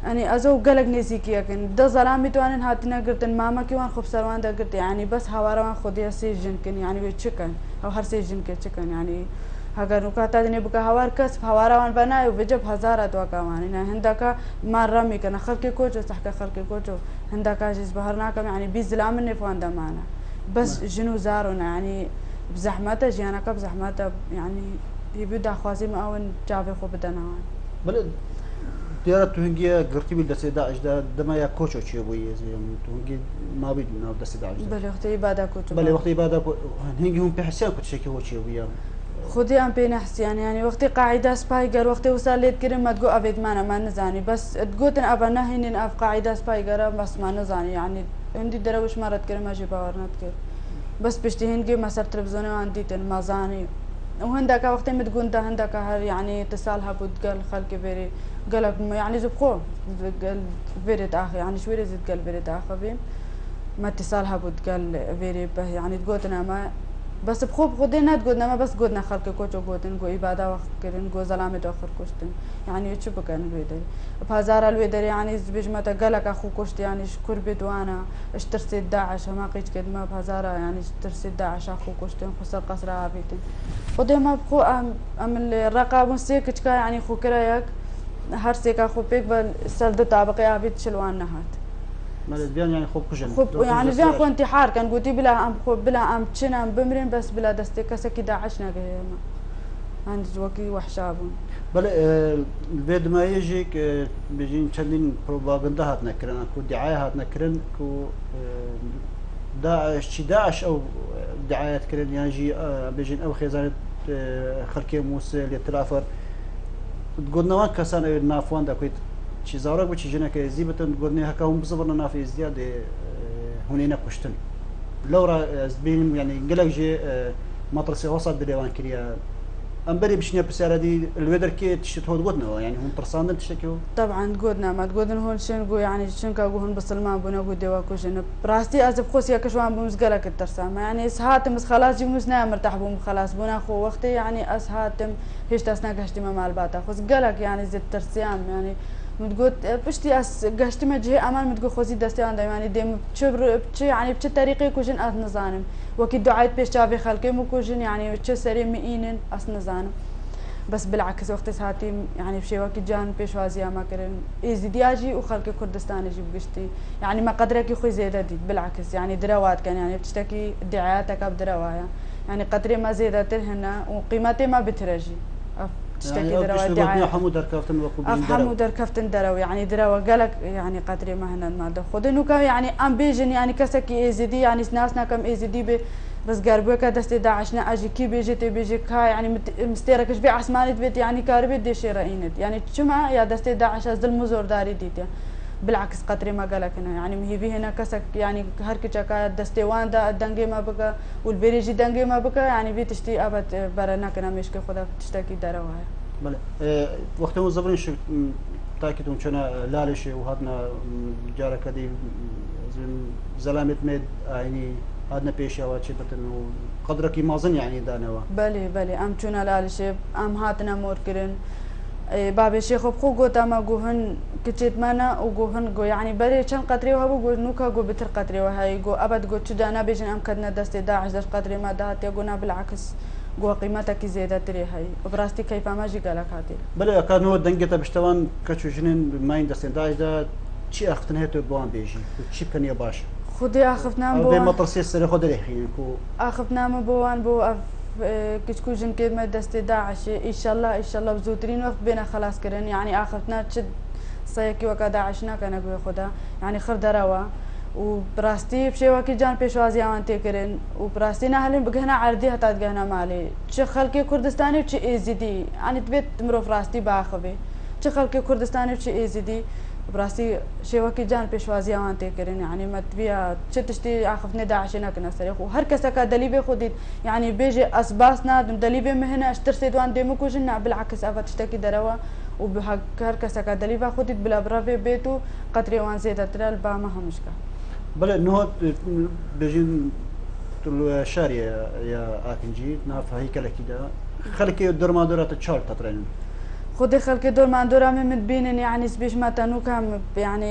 يعني ازو قلق نسيكي لكن ده ظلامي توان هاتنا قلت ماما كيوان خب سروان دا قلت يعني بس هوارا خدي سيجن كن يعني بتشكن او هر سيجن كتشكن يعني هاگر نکاتا دنی بکه هوار کس هوارا وان بنای و بجب هزارات وکامان نه هندکا مار می کنه خلق کوچو صحکا خلق کوچو هندکا جز بهرنا کم يعني بيزلام نفوان دمانه بس جنو زارونا يعني بزحمته جيانا كب زحمته يعني يبدا خوازم اون جافي خو بدنوان بل ديارة تهنجي قرتي بيد سيدا اجدا دما يا كوچو چي بوي زي تهنجي ما بيد ناو دسيدا اجدا بل وقت عباده كوچو بل وقت عباده هنجي هم بحسيان كنت شكي هو چي بوي خودي ام بين حسيان يعني وقتي قاعده سبايجر وقتي وصلت كريم ما تقول ابد ما نزاني بس تقول انا ابا نهين اف قاعده سبايجر بس ما نزاني يعني عندي دروش مرات كريم اجي باورنت كر بس بشتي هنجي مسار تلفزيون عندي تن مازاني وهندك وقتي متقول ده هندك هر يعني اتصالها بتقال خلق فيري قالك يعني زبخو قال فيري اخ يعني شويه زيد قال فيري اخ بين ما اتصالها بتقال فيري يعني تقول انا ما بس بخوب خدينا تقولنا ما بس قلنا خلق كوچو قوتن قو عباده وقت كرن قو زلامه اخر كشتن يعني يچ بكن الويدر بهزار الويدر يعني بجمته قالك اخو كشت يعني شكر بدوانا اشترسي داعش ما قيت قد ما بهزار يعني اشترسي داعش اخو كشتن خسر قصر عابيتن خدي ما بخو ام الرقابه سيك يعني خو كرايك هر سيك اخو بيك بل سلد طابقي عابيت شلوان نهات مالبيان يعني خوب كجن خوب يعني بيان خو انتحار كان قلتي بلا ام خو بلا ام تشنا بمرين بس بلا دستي كسكي داعشنا قيما عند زوكي وحشابون بل البيد ما يجيك بيجين تشدين بروباغندا هات نكرن كو دعايه هات نكرن كو داعش او دعايات كرن يجي بيجين او خزانه خلكي موسى للتلافر تقولنا وان كسان نافوان دا كويت چی زارق بچی جنه که زیبتن گرنه هکا هم بزبرنا نافی ازدیاد هونینا کشتن لورا از بینیم یعنی گلک جی مطرسی وسط بدیوان کریا ام بري بشنيا بساردي الويدر كي تشت هود ودنا يعني هم ترسان تشتكيو طبعا تقودنا ما تقودن هون شنقو يعني شنكا هون بسلمان بنا قودي واكوشن براستي ازب خوسيا كشوان بمسقلك الترسام يعني اسهاتم خلاص جموس نام مرتاح بهم خلاص بنا خو وقتي يعني اسهاتم هيش تسنا قشتي ما الباتا خو قالك يعني زي الترسيام يعني متقول بشتي اس قشتي ما جهه امان متقول خوزي دستيان يعني ديم تشبر يعني بتش طريقي كوجن اس نظانم وكي دعيت بيش جافي خلقي مو كوجن يعني تش سري مئين اس نظانم بس بالعكس وقت ساعتي يعني بشي وقت جان بيشوازيا ما كرن إزدياجي وخلق كردستان يجيب قشتي يعني ما قدرك يخوي زيادة دي بالعكس يعني دروات كان يعني بتشتكي ادعاءاتك بدروايا يعني قدري ما زيادة هنا وقيمتي ما بترجي تشتكي يعني دروات دعاء حمود دركفتن وقبل حمود دركفتن درو يعني دروا قالك يعني قدري ما هنا ما دخل انه كان يعني ام بيجن يعني كسكي ازدي يعني ناسنا كم ازدي بس قاربوكا دستي داعشنا اجي كي بيجي كا يعني مستيركش بي عسماني بيت يعني كاربي ديشي رأيند يعني شمع يا دستي داعش از المزور داري ديتيا بالعكس قطري ما قالك هنا يعني مهيبي هنا كسك يعني هركي دستي وان دا الدنجي ما بقى والبريجي دنجي ما بقى يعني بيتشتي ابد برنا كنا مشكل خدا تشتكي درواها بله وقت موظفين شو تاكدون شنا لالشي وهذنا جارة كدي زلامت ميد يعني هذنا بيشة واتشي بتنو قدرك مازن يعني دانوا بلي ام شنا لالشي ام هاتنا موركرن بابي شيخ بخو قوتا ما قوهن كتشيت مانا وقوهن قو يعني بري شن قطري وهبو قو نوكا قو بتر قطري وهاي قو ابد قو تشدانا بيجن ام كدنا دستي داعش داش قطري ما دهات يقونا بالعكس قو قيمتك زيادة تري هاي وبراستي كيف ما جي قالك هاتي بلا كانوا دنجتا بشتوان كتشو جنين ما يندستي داعش دا شي اختن هيتو بوان بيجي شي كان يباش خدي اخفنا بو ما ترسي السري خد ريحين كو اخفنا بوان بو كتكو جن كلمة دستي داعش ان شاء الله بزوترين وقت بينا خلاص كرن يعني اخفنا تشد صيكي وكا داعشنا كان قوي خدا يعني خر دروا وبراستي بشي وكي جان بيشوازي عوان تكرن وبراستي نهلين بقهنا عردي حتى تقهنا مالي تشي خلقي كردستاني بشي ايزيدي يعني تبيت مرو فراستي باخبي تشي خلقي كردستاني بشي ايزيدي براستي شي وكي جان بيشوازي عوان تكرن يعني ما تبيا تشي تشتي اخفنا داعشنا كنا سريخ وهر كسكا دليبي خديت يعني بيجي اسباسنا دليبي مهنا اشترسي دوان ديمكو جنا بالعكس افا تشتكي دروا وبهك هر كسكا دليبي خديت بلا برافي بيتو قطري وان زيادة ترال با ما همشكا بلا نهوت بيجين تلو شارية يا آكنجي نافع هيكلة كده خلكي الدور ما دورة تشارت تطرين خدي خلكي دور ما دورة من بينن يعني سبيش ما تنوكم يعني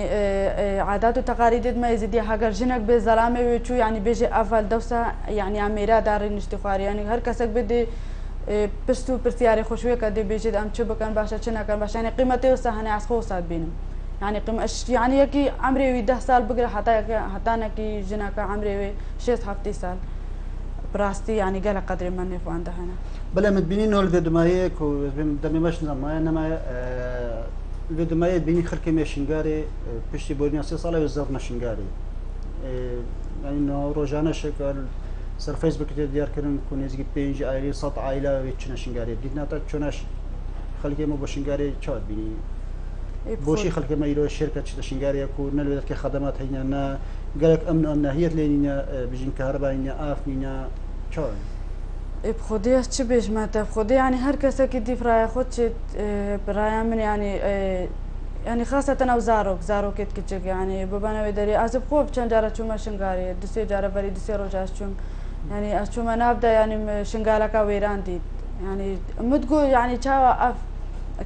عادات وتقاليد ما يزيد حجر جنك بزلامة ويشو يعني بيجي أفضل دوسة يعني أميرة دارين اشتخاري يعني هر كسك بدي بستو برتياري خوشوية كده بيجي أم شو بكن باشا شنا كان باشا يعني قيمته وسهنة عسخو صاد بينهم يعني يعني يكي عمري 10 سال بقرا حتى أنا كي جناك عمري 6 سال براستي يعني قال قدر ما نفو عندها هنا بلا متبينين هو الفيديو مايك ودمي ماش نما انما الفيديو مايك بيني خلكي ماشنغاري بشتي بورنيا 6 سال وزاف ماشنغاري يعني انه روجانا شكل سر فيسبوك ديار كرن كون يزقي بينج عائلي صوت عائله ويتشنا شنغاري بدينا تا تشوناش خلكي مو بشنغاري تشاد بيني بوشي خلق ما يلو الشركة تشتغل يكون نلو ذلك خدمات هنا نا قالك أمن هي لينا بيجين كهرباء إننا آف إننا شون بخدي أشتى بيش ما تبخدي يعني هر كسا كدي فراي خدش براي من يعني خاصة أنا وزارو كت كتشك يعني ببنا بدري أزب خوب كان جارة شو ما شنغاري دسي جارة بري دسي رجاش شون يعني أشو ما نبدأ يعني شنغالك ويران دي يعني متقول يعني شاوا أف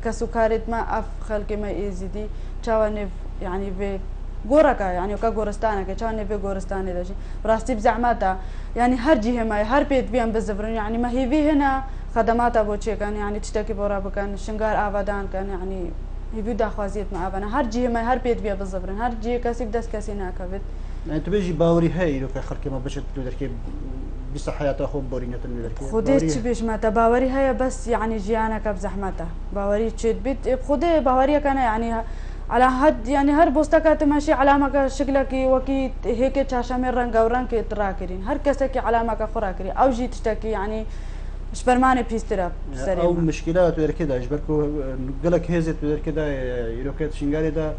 كسكارت ما أف خلق ما يزيدي شاوا نف يعني ب غوركا يعني وكا غورستانا كشاوا نف غورستاني داشي براستي بزعماتا يعني هر جهة ما هر بيت بيان بزفرن يعني ما هي في هنا خدمات أبو شيء كان يعني تشتكي بورا بكان شنغار أبدان كان يعني هي بيدا خوازيت مع أبنا هر جهة ما هر بيت بيان بزفرن هر جهة كسب دس كسينا كبت يعني تبيجي باوري هاي لو كخلق ما بشت تدركي بس حياته أخو بورينة تدركي خديت بيش ما تباوري هاي بس يعني جيانا كبزحمته باوري تشد بيت خدي باوري كان يعني على هاد يعني هر بوستكات ماشي علامة شكلك وكي هيك تشاشمر رنگ ورنگ تراكرين هر كسك علامة خراكري أو جي تشتكي يعني مش برمانة بيستراب أو مشكلات تدركي ده إجبركو قالك هزت تدركي ده يروكيت شنغاري ده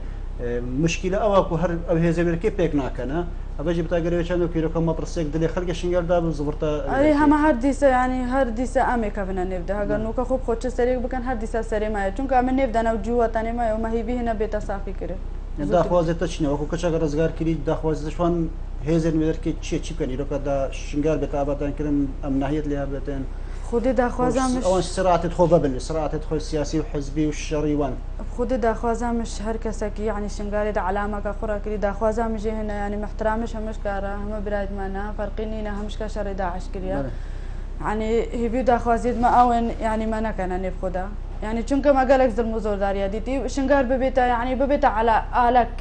مشكلة أو هر أو هي زمير كيف بيكنا كنا أبجي بتاجر وشانو كيلو كم مطرسك دلي خلق شنجر داب زبرتا أي هم هر ديسة يعني هر ديسة أمي كفنا نبدأ هذا نوكا خوب خوش سريع بكن هر ديسة سريع ما چونك أمي نبدأ نو جوا تاني ما يوم هي بيهنا بيتصافي كره داخوازه تشنه وكو كشا رزگار کری داخوازه شوان هزر میدر که چی کنی رو که دا شنگار بتابتن کرم ام نهیت لها بتن خودی داخوازه مش اون صراعات خوبه بل صراعات خو سياسي وحزبي والشرعي وان خودی داخوازه مش هر کسی يعني شنگاری دا علامه که خورا کری داخوازه مش هنا يعني محترمش همش کاره هم براد منا فرقينينا همش كشر داعش كريا يعني هي بيو داخوازيد ما اون يعني ما نكنا نبخدا يعني چونك ما قالك ظلم زورداريا ديتي شنگار ببيتا يعني ببيتا على آلك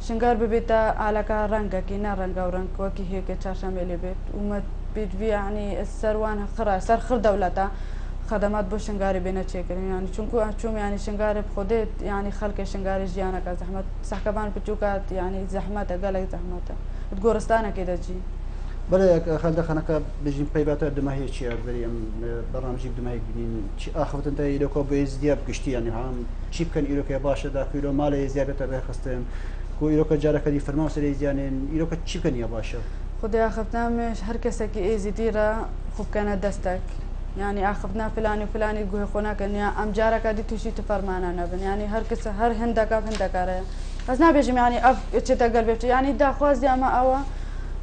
شنگار ببيتا آلك رنگا كينا رنگا ورنگ وكي هيك چارشميلي بيت وما بيت بي يعني السروان خرا سر خر دولتا خدمات بو شنگاري بينا تشكرين يعني چونكو يعني شنگار بخودت يعني خلق شنگار جيانا كزحمت سحكبان بچوكات يعني زحمت قالك زحمت تقورستانا كده جي بله خالد خانك بجين بيبات دماهي شيء بريم برنامج دماهي جنين شيء آخر أنت يلوكو بيزدياب قشتي يعني هم شيء كان يلوكو باشا دا كيلو مال زيادة بخستهم كو يلوكو جارك دي فرمان سريز يعني يلوكو شيء كان يباشا خدي أخذنا مش هر كسك إيزي ديرا خوب كانت دستك يعني أخذنا فلان وفلان يقول خناك إني أم جارك دي تشي تفرمانا نبن يعني هر كس هر هندك رأي بس نبيجي يعني أف إتشتا قلبي يعني دا خواز يا ما أوا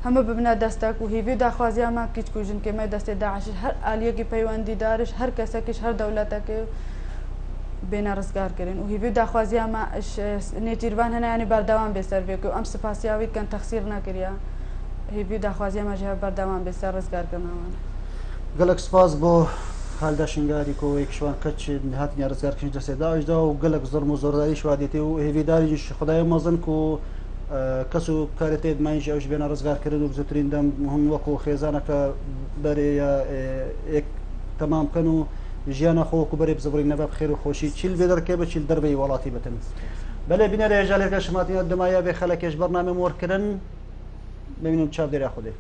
هم ببنا دستك وهي بيدا خوازيا ما كيش كوجن كما دست داعش هر آلية كي بيواندي دارش هر كسكش هر دولتك بين رزقار كرين وهي بيدا خوازيا ما نيتيربان هنا يعني بردوام بيسر بيكو أم سباسياوي كان تخسيرنا كريا هي بيدا خوازيا ما جه بردوام بيسر رزقار كنا قالك سباس بو خالد شنگاری کو یک شوان کچ نهاتنی رزقار کش دست داعش دا و قالك ظلم وزورداری شواديتي وهي بيداري خدای مازن کو كسو كارتيد ما ينجي أوش بين رزقار كردو بزوترين دم هم وكو خيزانك بري إك تمام كانوا جيانا خوك بري بزبرين نباب خير وخوشي تشيل بدر كيبه تشيل دربي ولاتي بتن بله بنا رجال كشماتين الدمايا بخلك إيش برنامج موركرن بمنهم تشاف دير أخده